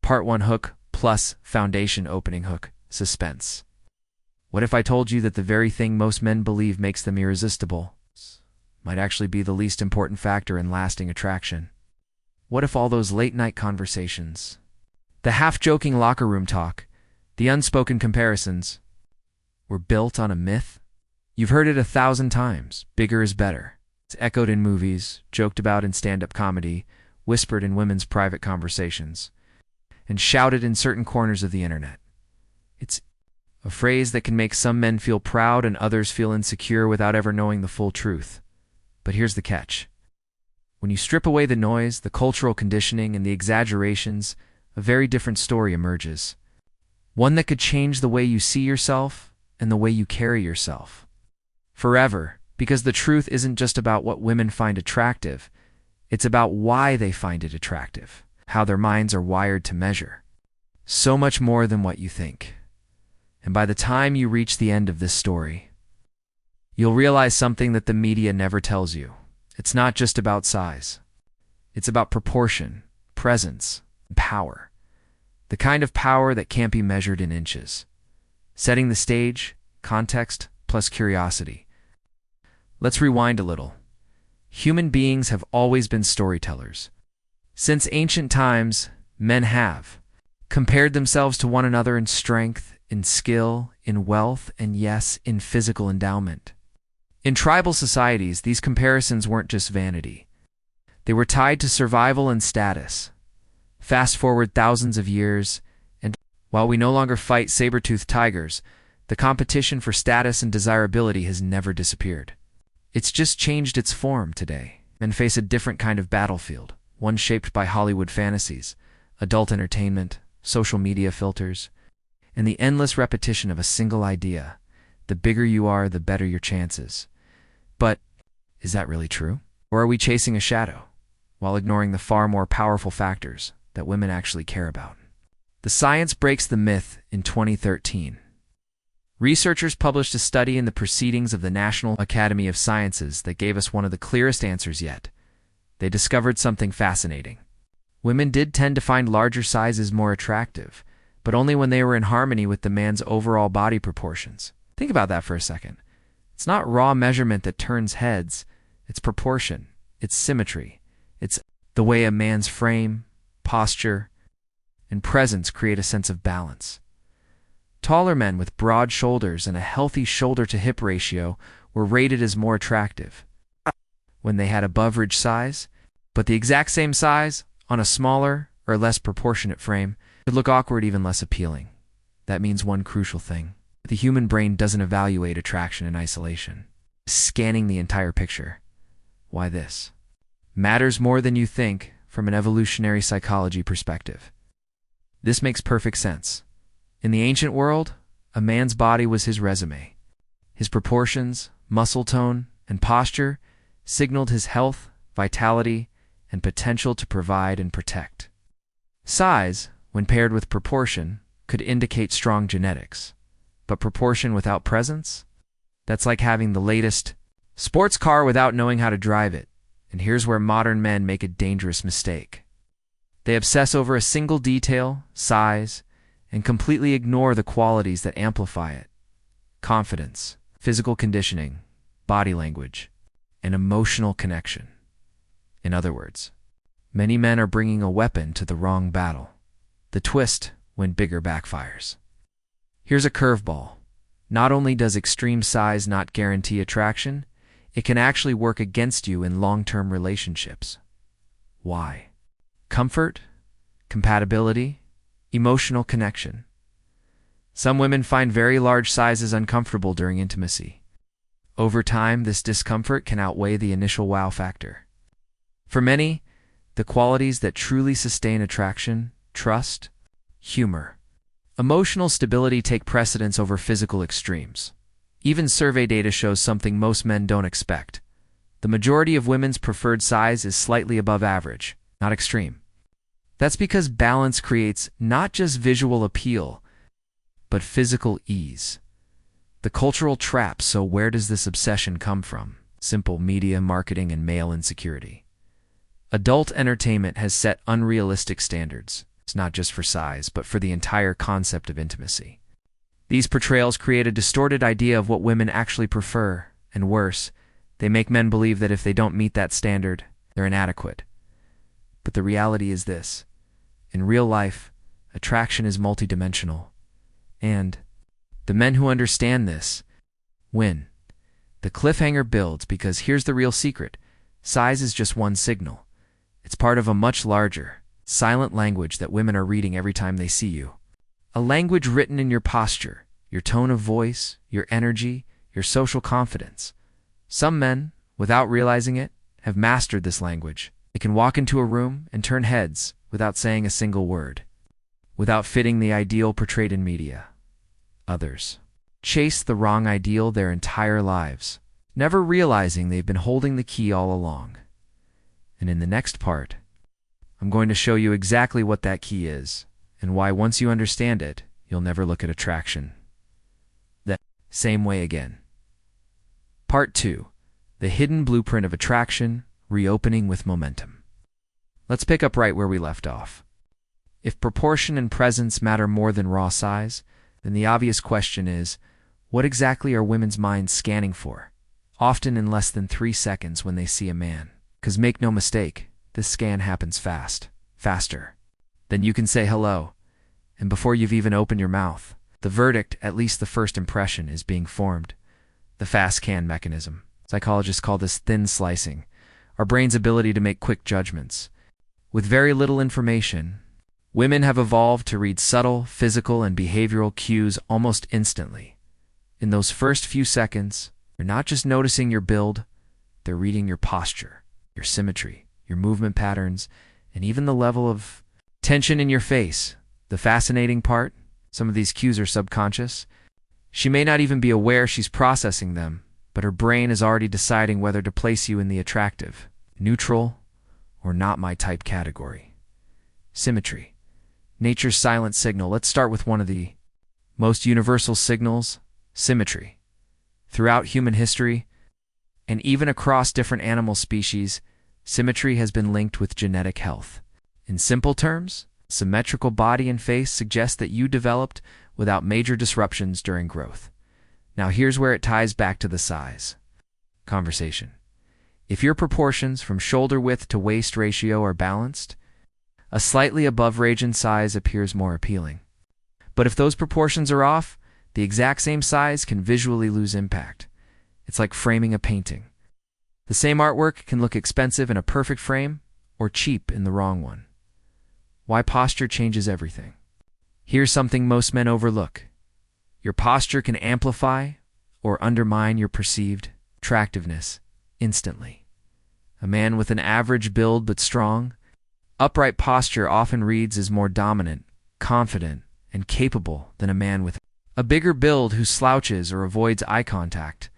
Part 1 hook plus foundation opening hook, suspense. What if I told you that the very thing most men believe makes them irresistible might actually be the least important factor in lasting attraction? What if all those late-night conversations, the half-joking locker room talk, the unspoken comparisons, were built on a myth? You've heard it 1,000 times. Bigger is better. It's echoed in movies, joked about in stand-up comedy, whispered in women's private conversations, and shouted in certain corners of the internet. It's a phrase that can make some men feel proud and others feel insecure without ever knowing the full truth. But here's the catch. When you strip away the noise, the cultural conditioning, and the exaggerations, a very different story emerges. One that could change the way you see yourself and the way you carry yourself. Forever, because the truth isn't just about what women find attractive, it's about why they find it attractive, how their minds are wired to measure. So much more than what you think. And by the time you reach the end of this story, you'll realize something that the media never tells you. It's not just about size. It's about proportion, presence, and power. The kind of power that can't be measured in inches. Setting the stage, context, plus curiosity. Let's rewind a little. Human beings have always been storytellers. Since ancient times, men have compared themselves to one another in strength, in skill, in wealth, and yes, in physical endowment. In tribal societies, these comparisons weren't just vanity. They were tied to survival and status. Fast forward thousands of years, and while we no longer fight saber-toothed tigers, the competition for status and desirability has never disappeared. It's just changed its form today. Men face a different kind of battlefield, one shaped by Hollywood fantasies, adult entertainment, social media filters, and the endless repetition of a single idea. The bigger you are, the better your chances. But is that really true? Or are we chasing a shadow, while ignoring the far more powerful factors that women actually care about? The science breaks the myth in 2013. Researchers published a study in the Proceedings of the National Academy of Sciences that gave us one of the clearest answers yet. They discovered something fascinating. Women did tend to find larger sizes more attractive, but only when they were in harmony with the man's overall body proportions. Think about that for a second. It's not raw measurement that turns heads. It's proportion. It's symmetry. It's the way a man's frame, posture, and presence create a sense of balance. Taller men with broad shoulders and a healthy shoulder-to-hip ratio were rated as more attractive when they had above-average size, but the exact same size on a smaller or less proportionate frame could look awkward, even less appealing. That means one crucial thing. The human brain doesn't evaluate attraction in isolation. Scanning the entire picture. Why this matters more than you think from an evolutionary psychology perspective. This makes perfect sense. In the ancient world, a man's body was his resume. His proportions, muscle tone, and posture signaled his health, vitality, and potential to provide and protect. Size, when paired with proportion, could indicate strong genetics. But proportion without presence? That's like having the latest sports car without knowing how to drive it. And here's where modern men make a dangerous mistake. They obsess over a single detail, size, and completely ignore the qualities that amplify it. Confidence, physical conditioning, body language, and emotional connection. In other words, many men are bringing a weapon to the wrong battle. The twist when bigger backfires. Here's a curveball. Not only does extreme size not guarantee attraction, it can actually work against you in long-term relationships. Why? Comfort, compatibility, emotional connection. Some women find very large sizes uncomfortable during intimacy. Over time, this discomfort can outweigh the initial wow factor. For many, the qualities that truly sustain attraction, trust, humor, emotional stability take precedence over physical extremes. Even survey data shows something most men don't expect. The majority of women's preferred size is slightly above average, not extreme. That's because balance creates not just visual appeal, but physical ease. The cultural trap. So where does this obsession come from? Simple: media, marketing, and male insecurity. Adult entertainment has set unrealistic standards. It's not just for size, but for the entire concept of intimacy. These portrayals create a distorted idea of what women actually prefer, and worse, they make men believe that if they don't meet that standard, they're inadequate. But the reality is this: in real life, attraction is multidimensional. And the men who understand this win. The cliffhanger builds because here's the real secret: size is just one signal. It's part of a much larger, silent language that women are reading every time they see you. A language written in your posture, your tone of voice, your energy, your social confidence. Some men, without realizing it, have mastered this language. They can walk into a room and turn heads without saying a single word, without fitting the ideal portrayed in media. Others chase the wrong ideal their entire lives, never realizing they've been holding the key all along. And in the next part, I'm going to show you exactly what that key is, and why once you understand it, you'll never look at attraction the same way again. Part 2. The hidden blueprint of attraction, reopening with momentum. Let's pick up right where we left off. If proportion and presence matter more than raw size, then the obvious question is, what exactly are women's minds scanning for? Often in less than 3 seconds when they see a man. Because make no mistake, this scan happens faster than you can say hello. And before you've even opened your mouth, the verdict, at least the first impression, is being formed. The fast scan mechanism. Psychologists call this thin slicing, our brain's ability to make quick judgments. With very little information, women have evolved to read subtle, physical, and behavioral cues almost instantly. In those first few seconds, they're not just noticing your build, they're reading your posture, your symmetry, your movement patterns, and even the level of tension in your face. The fascinating part, some of these cues are subconscious. She may not even be aware she's processing them, but her brain is already deciding whether to place you in the attractive, neutral, or not my type category. Symmetry. Nature's silent signal. Let's start with one of the most universal signals, symmetry. Throughout human history, and even across different animal species, symmetry has been linked with genetic health. In simple terms, symmetrical body and face suggest that you developed without major disruptions during growth. Now here's where it ties back to the size conversation. If your proportions from shoulder width to waist ratio are balanced, a slightly above range size appears more appealing. But if those proportions are off, the exact same size can visually lose impact. It's like framing a painting. The same artwork can look expensive in a perfect frame or cheap in the wrong one. Why posture changes everything. Here's something most men overlook. Your posture can amplify or undermine your perceived attractiveness instantly. A man with an average build but strong, upright posture often reads as more dominant, confident, and capable than a man with a bigger build who slouches or avoids eye contact.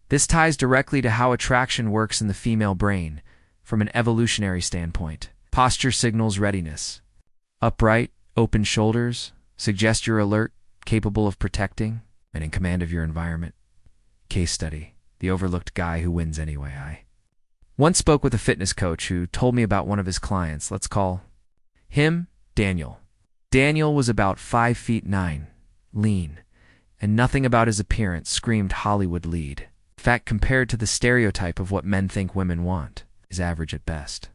This ties directly to how attraction works in the female brain from an evolutionary standpoint. Posture signals readiness. Upright, open shoulders suggest you're alert, capable of protecting, and in command of your environment. Case study: the overlooked guy who wins anyway. I once spoke with a fitness coach who told me about one of his clients. Let's call him Daniel. Daniel was about 5'9", lean, and nothing about his appearance screamed Hollywood lead. In fact, compared to the stereotype of what men think women want, is average at best.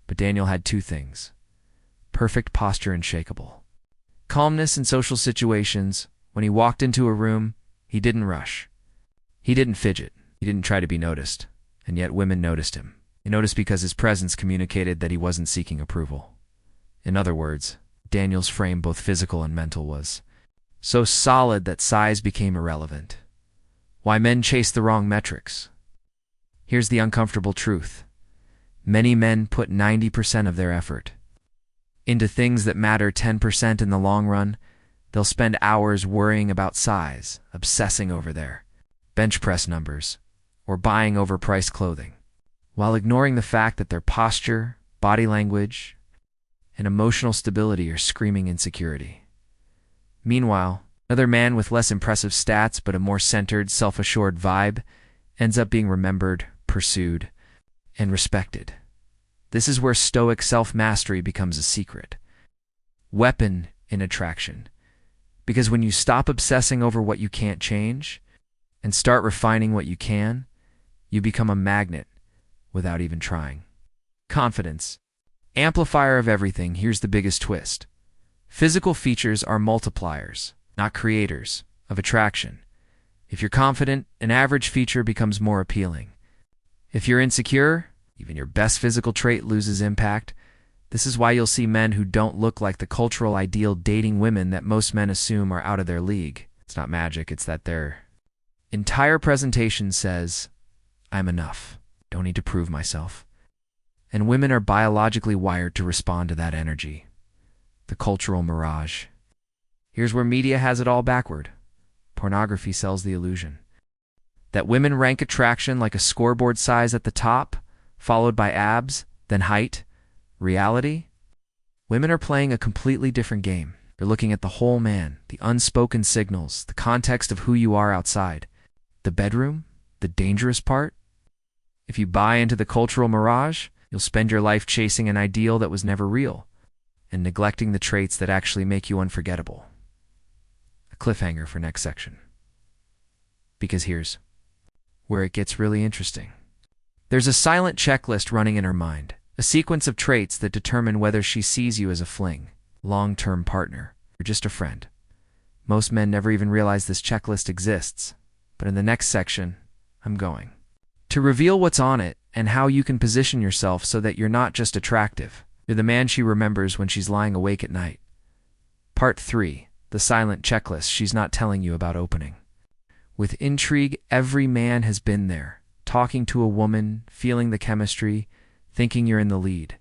But Daniel had two things: perfect posture and shakable. Calmness in social situations. When he walked into a room, he didn't rush. He didn't fidget. He didn't try to be noticed. And yet women noticed him. They noticed because his presence communicated that he wasn't seeking approval. In other words, Daniel's frame, both physical and mental, was so solid that size became irrelevant. Why men chase the wrong metrics. Here's the uncomfortable truth. Many men put 90% of their effort into things that matter 10% in the long run. They'll spend hours worrying about size, obsessing over their bench press numbers, or buying overpriced clothing, while ignoring the fact that their posture, body language, and emotional stability are screaming insecurity. Meanwhile, another man with less impressive stats but a more centered, self-assured vibe ends up being remembered, pursued, and respected. This is where stoic self-mastery becomes a secret. weapon in attraction. Because when you stop obsessing over what you can't change and start refining what you can, you become a magnet without even trying. Confidence. Amplifier of everything. Here's the biggest twist. Physical features are multipliers, not creators, of attraction. If you're confident, an average feature becomes more appealing. If you're insecure, even your best physical trait loses impact. This is why you'll see men who don't look like the cultural ideal dating women that most men assume are out of their league. It's not magic, it's that their entire presentation says, "I'm enough. Don't need to prove myself." And women are biologically wired to respond to that energy. The cultural mirage. Here's where media has it all backward. Pornography sells the illusion that women rank attraction like a scoreboard size at the top, followed by abs, then height. Reality? Women are playing a completely different game. They're looking at the whole man, the unspoken signals, the context of who you are outside. The bedroom? The dangerous part? If you buy into the cultural mirage, you'll spend your life chasing an ideal that was never real and neglecting the traits that actually make you unforgettable. A cliffhanger for next section. Because here's where it gets really interesting. There's a silent checklist running in her mind. A sequence of traits that determine whether she sees you as a fling, long-term partner, or just a friend. Most men never even realize this checklist exists, but in the next section, I'm going to reveal what's on it and how you can position yourself so that you're not just attractive, you're the man she remembers when she's lying awake at night. Part 3. The silent checklist she's not telling you about opening. With intrigue, every man has been there, talking to a woman, feeling the chemistry, thinking you're in the lead.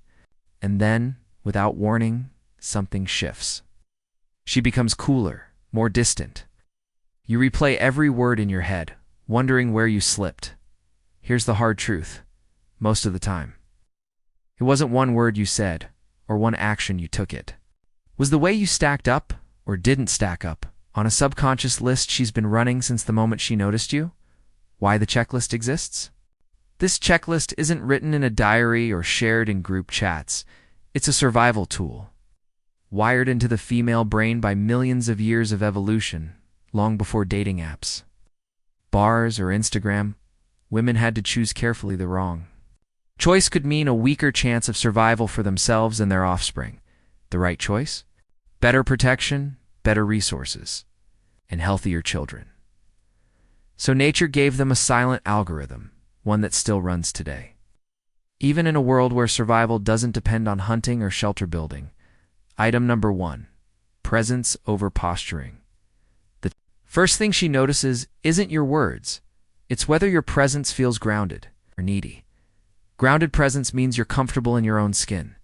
And then, without warning, something shifts. She becomes cooler, more distant. You replay every word in your head, wondering where you slipped. Here's the hard truth. Most of the time, it wasn't one word you said, or one action you took. It was the way you stacked up, or didn't stack up, on a subconscious list she's been running since the moment she noticed you. Why the checklist exists? This checklist isn't written in a diary or shared in group chats. It's a survival tool, wired into the female brain by millions of years of evolution, long before dating apps, bars, or Instagram. Women had to choose carefully the wrong choice could mean a weaker chance of survival for themselves and their offspring. The right choice? Better protection, better resources, and healthier children. So nature gave them a silent algorithm, one that still runs today. Even in a world where survival doesn't depend on hunting or shelter building. Item number 1. Presence over posturing. The first thing she notices isn't your words. It's whether your presence feels grounded or needy. Grounded presence means you're comfortable in your own skin.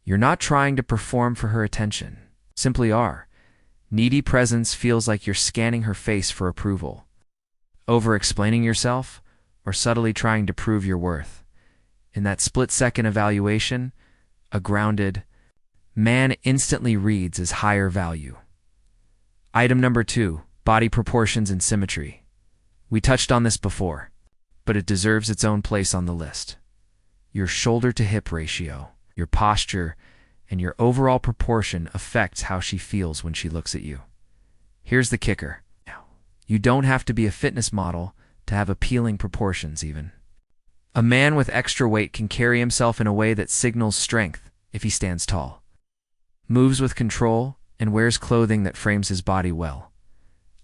You're not trying to perform for her attention. Simply are. Needy presence feels like you're scanning her face for approval, over-explaining yourself, or subtly trying to prove your worth. In that split-second evaluation, a grounded man instantly reads as higher value. Item number 2, body proportions and symmetry. We touched on this before, but it deserves its own place on the list. Your shoulder-to-hip ratio, your posture, and your overall proportion affects how she feels when she looks at you. Here's the kicker. You don't have to be a fitness model to have appealing proportions even. A man with extra weight can carry himself in a way that signals strength if he stands tall, moves with control, and wears clothing that frames his body well.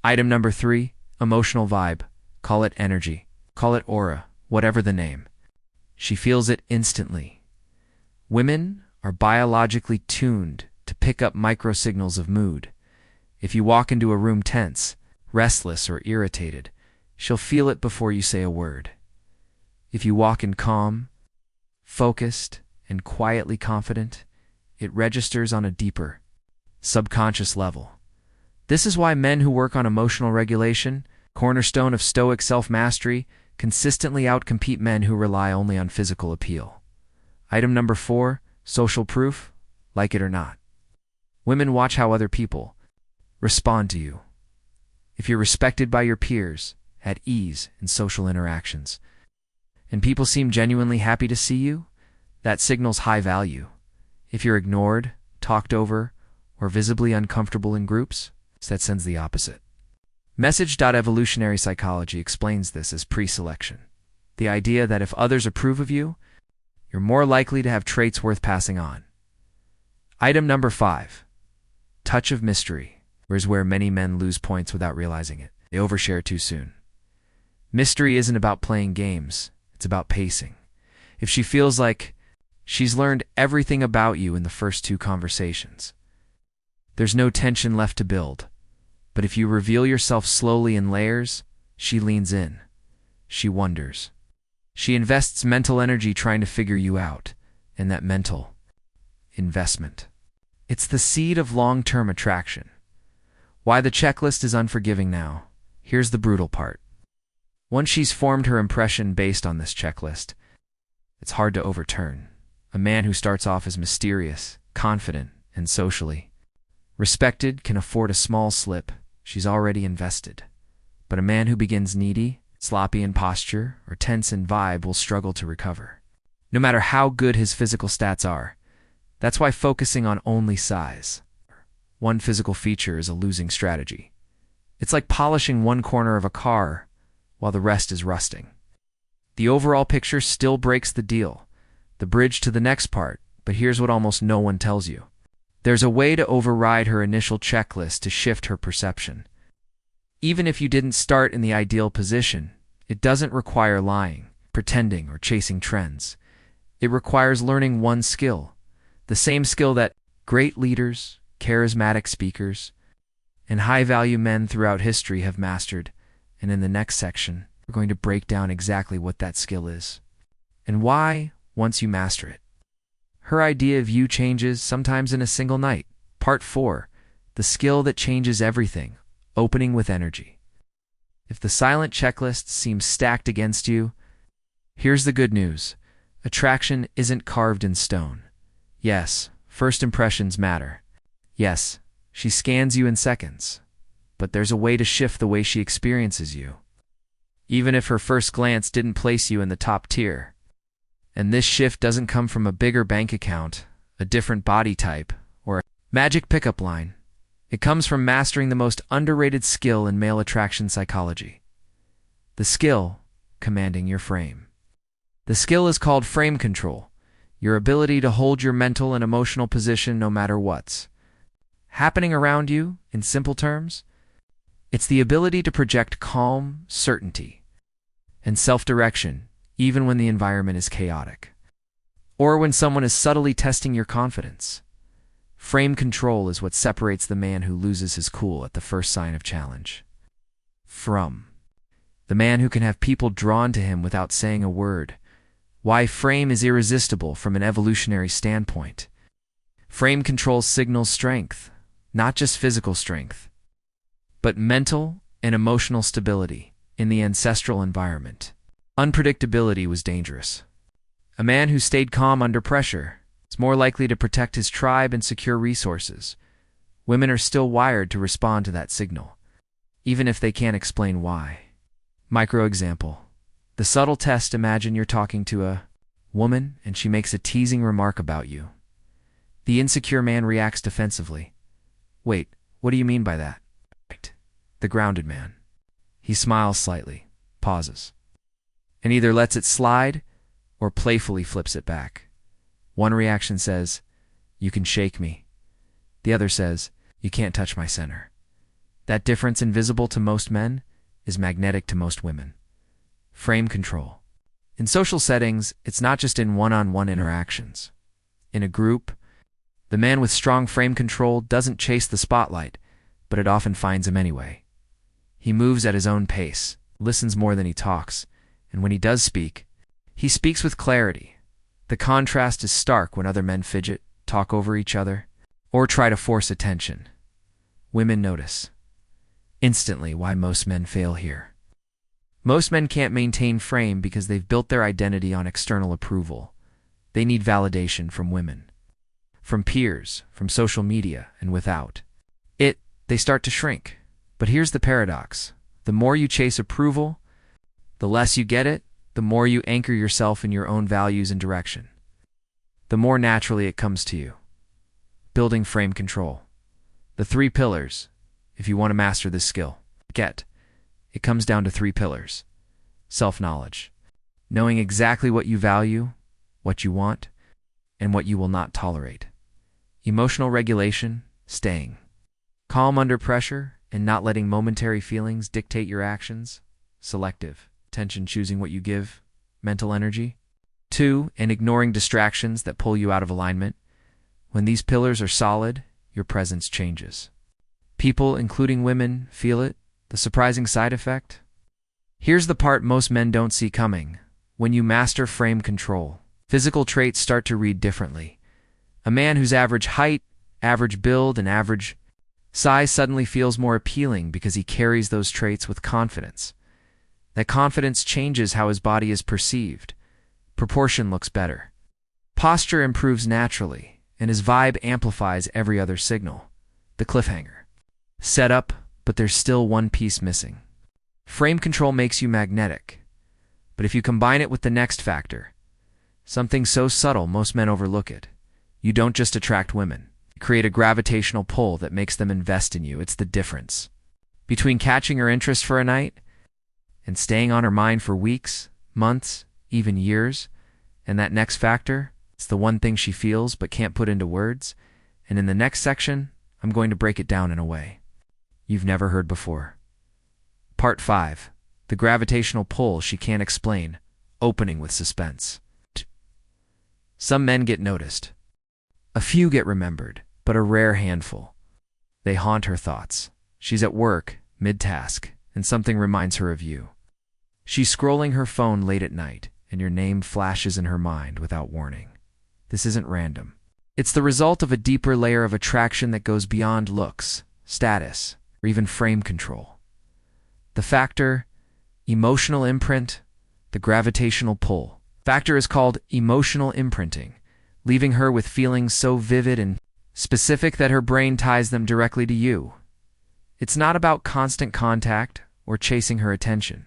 Item number 3, emotional vibe. Call it energy, call it aura, whatever the name. She feels it instantly. Women are biologically tuned to pick up microsignals of mood. If you walk into a room tense, restless, or irritated, she'll feel it before you say a word. If you walk in calm, focused, and quietly confident, it registers on a deeper, subconscious level. This is why men who work on emotional regulation, cornerstone of stoic self-mastery, consistently outcompete men who rely only on physical appeal. Item number 4, social proof, like it or not. Women watch how other people respond to you. If you're respected by your peers, at ease in social interactions, and people seem genuinely happy to see you, that signals high value. If you're ignored, talked over, or visibly uncomfortable in groups? That sends the opposite. Evolutionary psychology explains this as pre-selection. The idea that if others approve of you, you're more likely to have traits worth passing on. Item number 5. Touch of mystery. Here's where many men lose points without realizing it. They overshare too soon. Mystery isn't about playing games. It's about pacing. If she feels like she's learned everything about you in the first 2 conversations, there's no tension left to build. But if you reveal yourself slowly in layers, she leans in. She wonders. She invests mental energy trying to figure you out, and that mental investment, it's the seed of long-term attraction. Why the checklist is unforgiving now. Here's the brutal part. Once she's formed her impression based on this checklist, it's hard to overturn. A man who starts off as mysterious, confident, and socially respected can afford a small slip. She's already invested. But a man who begins needy, sloppy in posture, or tense in vibe will struggle to recover, no matter how good his physical stats are. That's why focusing on only size, one physical feature, is a losing strategy. It's like polishing one corner of a car while the rest is rusting. The overall picture still breaks the deal, the bridge to the next part, but here's what almost no one tells you. There's a way to override her initial checklist to shift her perception. Even if you didn't start in the ideal position, it doesn't require lying, pretending, or chasing trends. It requires learning one skill, the same skill that great leaders, charismatic speakers, and high-value men throughout history have mastered. And in the next section, we're going to break down exactly what that skill is and why, once you master it, her idea of you changes, sometimes in a single night. Part 4. The skill that changes everything. Opening with energy. If the silent checklist seems stacked against you, here's the good news. Attraction isn't carved in stone. Yes, first impressions matter. Yes, she scans you in seconds. But there's a way to shift the way she experiences you, even if her first glance didn't place you in the top tier. And this shift doesn't come from a bigger bank account, a different body type, or a magic pickup line. It comes from mastering the most underrated skill in male attraction psychology. The skill commanding your frame. The skill is called frame control, your ability to hold your mental and emotional position no matter what's happening around you. In simple terms, it's the ability to project calm, certainty, and self-direction even when the environment is chaotic, or when someone is subtly testing your confidence. Frame control is what separates the man who loses his cool at the first sign of challenge from the man who can have people drawn to him without saying a word. Why frame is irresistible from an evolutionary standpoint. Frame control signals strength, not just physical strength, but mental and emotional stability in the ancestral environment. Unpredictability was dangerous. A man who stayed calm under pressure is more likely to protect his tribe and secure resources. Women are still wired to respond to that signal, even if they can't explain why. Micro example. The subtle test: imagine you're talking to a woman and she makes a teasing remark about you. The insecure man reacts defensively. Wait, what do you mean by that? The grounded man. He smiles slightly, pauses, and either lets it slide or playfully flips it back. One reaction says, "You can shake me." The other says, "You can't touch my center." That difference, invisible to most men, is magnetic to most women. Frame control. In social settings, it's not just in one-on-one interactions. In a group, the man with strong frame control doesn't chase the spotlight, but it often finds him anyway. He moves at his own pace, listens more than he talks, and when he does speak, he speaks with clarity. The contrast is stark when other men fidget, talk over each other, or try to force attention. Women notice instantly why most men fail here. Most men can't maintain frame because they've built their identity on external approval. They need validation from women, from peers, from social media, and without it, they start to shrink. But here's the paradox. The more you chase approval, the less you get it. The more you anchor yourself in your own values and direction, the more naturally it comes to you. Building frame control. The 3 pillars, if you want to master this skill. It comes down to 3 pillars. Self-knowledge. Knowing exactly what you value, what you want, and what you will not tolerate. Emotional regulation, staying calm under pressure and not letting momentary feelings dictate your actions. Selective attention, choosing what you give. Mental energy. 2, and ignoring distractions that pull you out of alignment. When these pillars are solid, your presence changes. People, including women, feel it. The surprising side effect? Here's the part most men don't see coming. When you master frame control, physical traits start to read differently. A man whose average height, average build, and average size suddenly feels more appealing because he carries those traits with confidence. That confidence changes how his body is perceived. Proportion looks better. Posture improves naturally, and his vibe amplifies every other signal. The cliffhanger. Set up, but there's still one piece missing. Frame control makes you magnetic, but if you combine it with the next factor, something so subtle most men overlook it, you don't just attract women. You create a gravitational pull that makes them invest in you. It's the difference between catching her interest for a night and staying on her mind for weeks, months, even years. And that next factor, it's the one thing she feels but can't put into words. And in the next section, I'm going to break it down in a way you've never heard before. Part 5. The gravitational pull she can't explain, opening with suspense. Some men get noticed. A few get remembered, but a rare handful. They haunt her thoughts. She's at work, mid-task, and something reminds her of you. She's scrolling her phone late at night, and your name flashes in her mind without warning. This isn't random. It's the result of a deeper layer of attraction that goes beyond looks, status, or even frame control. The factor, emotional imprint, the gravitational pull. Factor is called emotional imprinting, leaving her with feelings so vivid and specific that her brain ties them directly to you. It's not about constant contact or chasing her attention.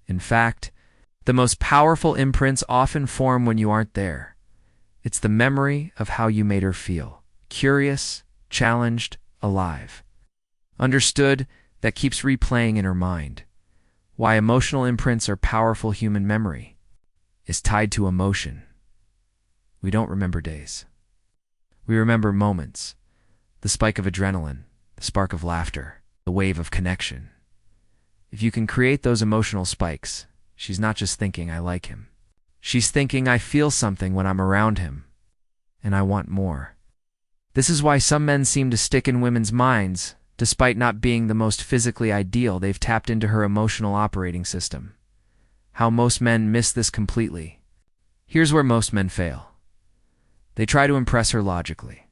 In fact, the most powerful imprints often form when you aren't there. It's the memory of how you made her feel, curious, challenged, alive. Understood, that keeps replaying in her mind. Why emotional imprints are powerful. Human memory is tied to emotion. We don't remember days. We remember moments, the spike of adrenaline, the spark of laughter, the wave of connection. If you can create those emotional spikes, she's not just thinking, I like him. She's thinking, I feel something when I'm around him, and I want more. This is why some men seem to stick in women's minds. Despite not being the most physically ideal, they've tapped into her emotional operating system. How most men miss this completely. Here's where most men fail. They try to impress her logically.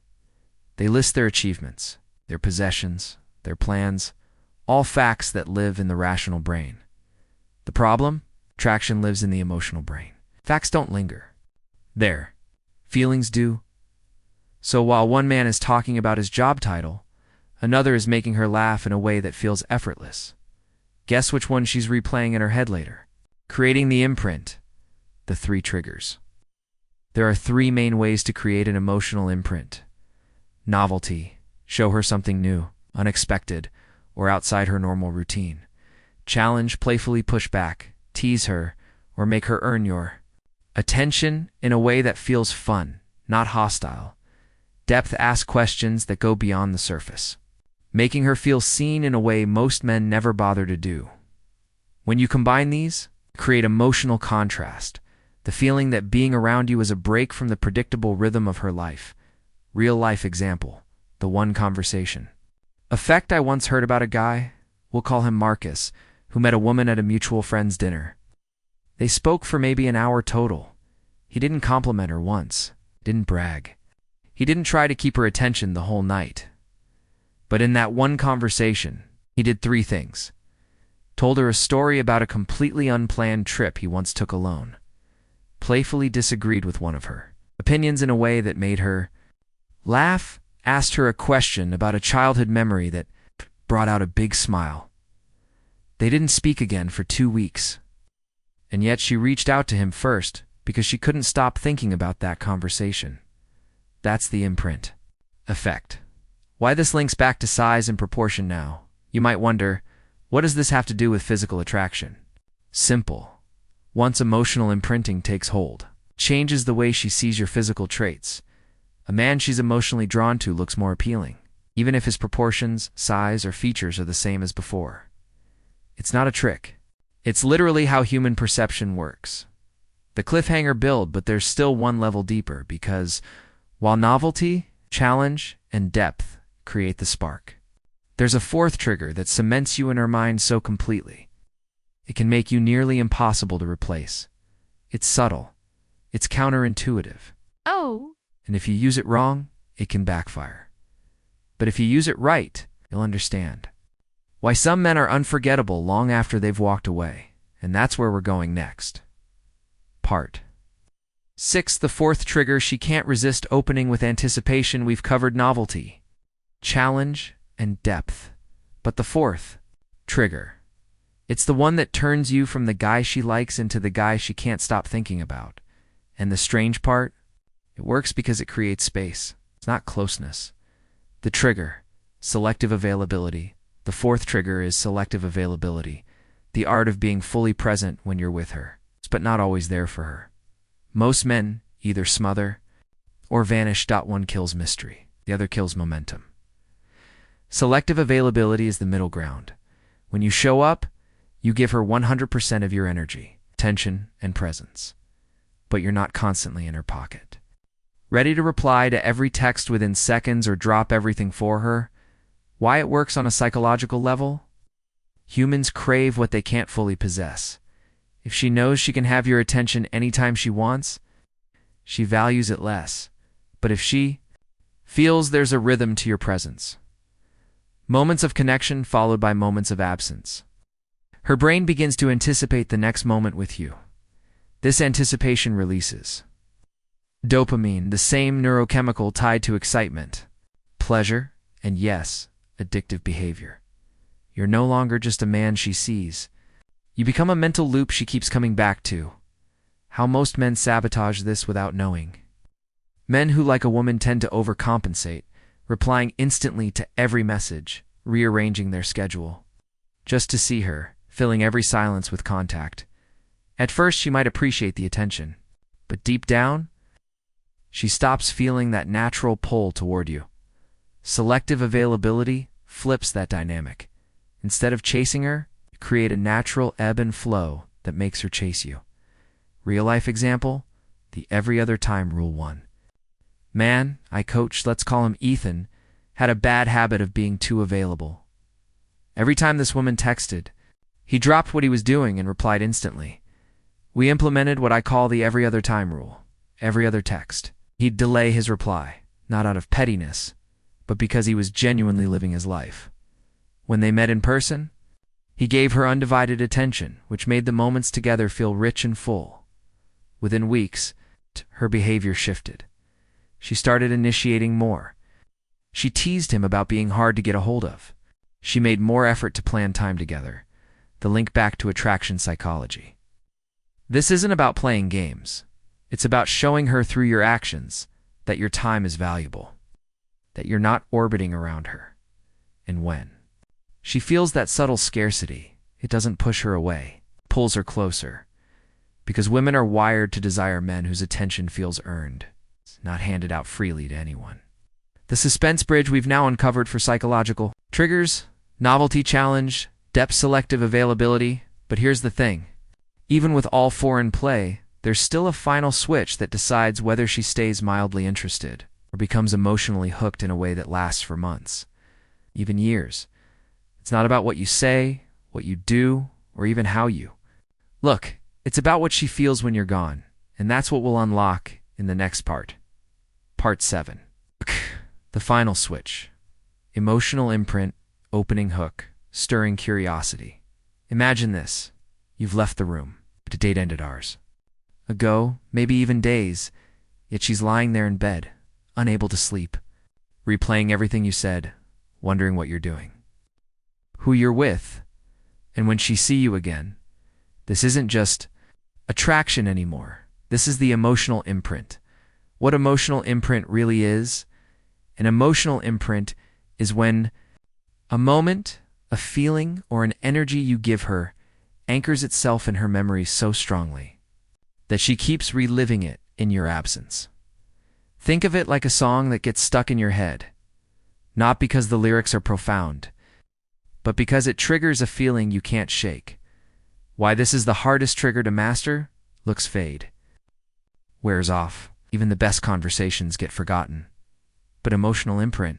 They list their achievements, their possessions, their plans, all facts that live in the rational brain. The problem? Attraction lives in the emotional brain. Facts don't linger. There. Feelings do. So while one man is talking about his job title, another is making her laugh in a way that feels effortless. Guess which one she's replaying in her head later? Creating the imprint. The 3 triggers. There are 3 main ways to create an emotional imprint. Novelty. Show her something new, unexpected, or outside her normal routine. Challenge. Playfully push back, tease her, or make her earn your attention in a way that feels fun, not hostile. Depth. Ask questions that go beyond the surface, making her feel seen in a way most men never bother to do. When you combine these, create emotional contrast, the feeling that being around you is a break from the predictable rhythm of her life. Real-life example, the one conversation effect. I once heard about a guy, we'll call him Marcus, who met a woman at a mutual friend's dinner. They spoke for maybe an hour total. He didn't compliment her once, didn't brag. He didn't try to keep her attention the whole night. But in that one conversation, he did 3 things. Told her a story about a completely unplanned trip he once took alone. Playfully disagreed with one of her opinions in a way that made her laugh. Asked her a question about a childhood memory that brought out a big smile. They didn't speak again for 2 weeks. And yet she reached out to him first because she couldn't stop thinking about that conversation. That's the imprint effect. Why this links back to size and proportion now? You might wonder, what does this have to do with physical attraction? Simple. Once emotional imprinting takes hold, changes the way she sees your physical traits. A man she's emotionally drawn to looks more appealing, even if his proportions, size, or features are the same as before. It's not a trick. It's literally how human perception works. The cliffhanger build, but there's still one level deeper because while novelty, challenge, and depth create the spark, there's a fourth trigger that cements you in her mind so completely. It can make you nearly impossible to replace. It's subtle. It's counterintuitive. Oh. And if you use it wrong, it can backfire. But if you use it right, you'll understand why some men are unforgettable long after they've walked away. And that's where we're going next. Part 6. The fourth trigger she can't resist opening with anticipation. We've covered novelty, challenge, and depth. But the fourth trigger, it's the one that turns you from the guy she likes into the guy she can't stop thinking about. And the strange part, it works because it creates space. It's not closeness. The trigger, selective availability. The fourth trigger is selective availability, the art of being fully present when you're with her, but not always there for her. Most men either smother or vanish. One kills mystery, the other kills momentum. Selective availability is the middle ground. When you show up, you give her 100% of your energy, attention, and presence, but you're not constantly in her pocket, ready to reply to every text within seconds or drop everything for her. Why it works on a psychological level? Humans crave what they can't fully possess. If she knows she can have your attention anytime she wants, she values it less. But if she feels there's a rhythm to your presence, moments of connection followed by moments of absence, her brain begins to anticipate the next moment with you. This anticipation releases dopamine, the same neurochemical tied to excitement, pleasure, and yes, addictive behavior. You're no longer just a man she sees. You become a mental loop she keeps coming back to. How most men sabotage this without knowing. Men who like a woman tend to overcompensate, replying instantly to every message, rearranging their schedule, just to see her, filling every silence with contact. At first, she might appreciate the attention, but deep down, she stops feeling that natural pull toward you. Selective availability flips that dynamic. Instead of chasing her, you create a natural ebb and flow that makes her chase you. Real-life example, the every other time rule 1. Man I coached, let's call him Ethan, had a bad habit of being too available. Every time this woman texted, he dropped what he was doing and replied instantly. We implemented what I call the every other time rule. Every other text, he'd delay his reply, not out of pettiness, but because he was genuinely living his life. When they met in person, he gave her undivided attention, which made the moments together feel rich and full. Within weeks, her behavior shifted. She started initiating more. She teased him about being hard to get a hold of. She made more effort to plan time together. The link back to attraction psychology. This isn't about playing games. It's about showing her through your actions that your time is valuable, that you're not orbiting around her. And when she feels that subtle scarcity, it doesn't push her away, pulls her closer. Because women are wired to desire men whose attention feels earned, not handed out freely to anyone. The suspense bridge we've now uncovered for psychological triggers, novelty challenge, depth selective availability. But here's the thing. Even with all four in play, there's still a final switch that decides whether she stays mildly interested or becomes emotionally hooked in a way that lasts for months, even years. It's not about what you say, what you do, or even how you look. It's about what she feels when you're gone, and that's what we'll unlock in the next part. Part 7. The final switch. Emotional imprint, opening hook, stirring curiosity. Imagine this. You've left the room. The date ended hours ago, maybe even days, yet she's lying there in bed, unable to sleep, replaying everything you said, wondering what you're doing, who you're with, and when she see you again. This isn't just attraction anymore. This is the emotional imprint. What emotional imprint really is? An emotional imprint is when a moment, a feeling, or an energy you give her anchors itself in her memory so strongly that she keeps reliving it in your absence. Think of it like a song that gets stuck in your head, not because the lyrics are profound, but because it triggers a feeling you can't shake. Why this is the hardest trigger to master? Looks fade, wears off. Even the best conversations get forgotten. But emotional imprint,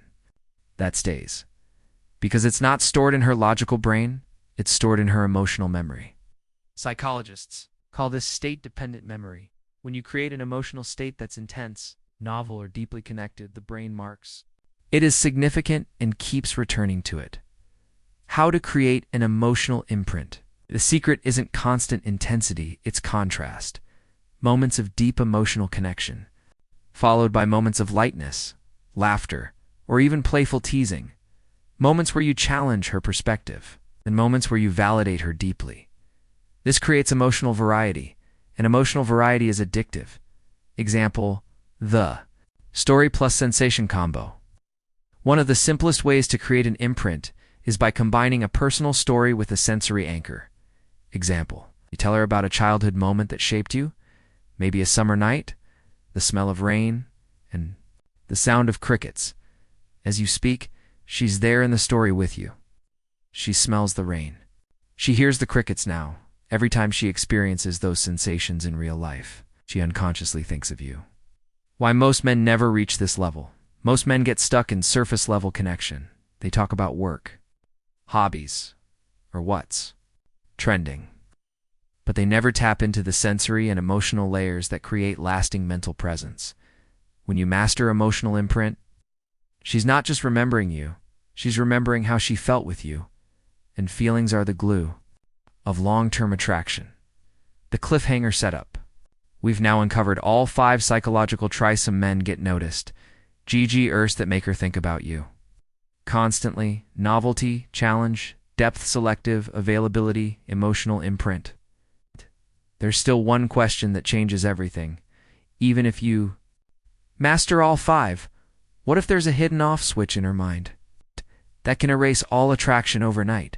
that stays. Because it's not stored in her logical brain, it's stored in her emotional memory. Psychologists call this state-dependent memory. When you create an emotional state that's intense, novel, or deeply connected, the brain marks it is significant and keeps returning to it. How to create an emotional imprint. The secret isn't constant intensity, it's contrast. Moments of deep emotional connection, followed by moments of lightness, laughter, or even playful teasing. Moments where you challenge her perspective, and moments where you validate her deeply. This creates emotional variety, and emotional variety is addictive. Example, the story plus sensation combo. One of the simplest ways to create an imprint is by combining a personal story with a sensory anchor. Example, you tell her about a childhood moment that shaped you, maybe a summer night, the smell of rain, and the sound of crickets. As you speak, she's there in the story with you. She smells the rain. She hears the crickets now. Every time she experiences those sensations in real life, she unconsciously thinks of you. Why most men never reach this level. Most men get stuck in surface-level connection. They talk about work, hobbies, or what's trending. But they never tap into the sensory and emotional layers that create lasting mental presence. When you master emotional imprint, she's not just remembering you, she's remembering how she felt with you. And feelings are the glue of long-term attraction. The cliffhanger setup. We've now uncovered all 5 psychological tries some men get noticed. GGers that make her think about you. Constantly, novelty, challenge, depth selective, availability, emotional imprint. There's still one question that changes everything. Even if you master all 5, what if there's a hidden off switch in her mind that can erase all attraction overnight?